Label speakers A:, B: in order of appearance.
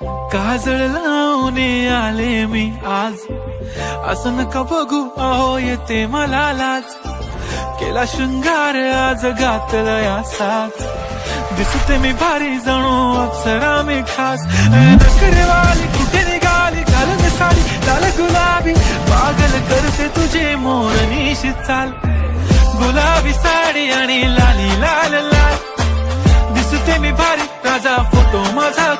A: काजळ लावून आले मी आज, असं नका बघू अहो येते मला लाज. केला शृंगार आज घातला साज, दिसते मी भारी जणू अप्सरा मी खास. नखरेवाली कुठे निघाली घालून साडी लाल गुलाबी, पागल करते तुझे मोरनीशी चाल. गुलाबी साडी आणि लाली लाल लाल, दिसते मी भारी राजा फोटो माझा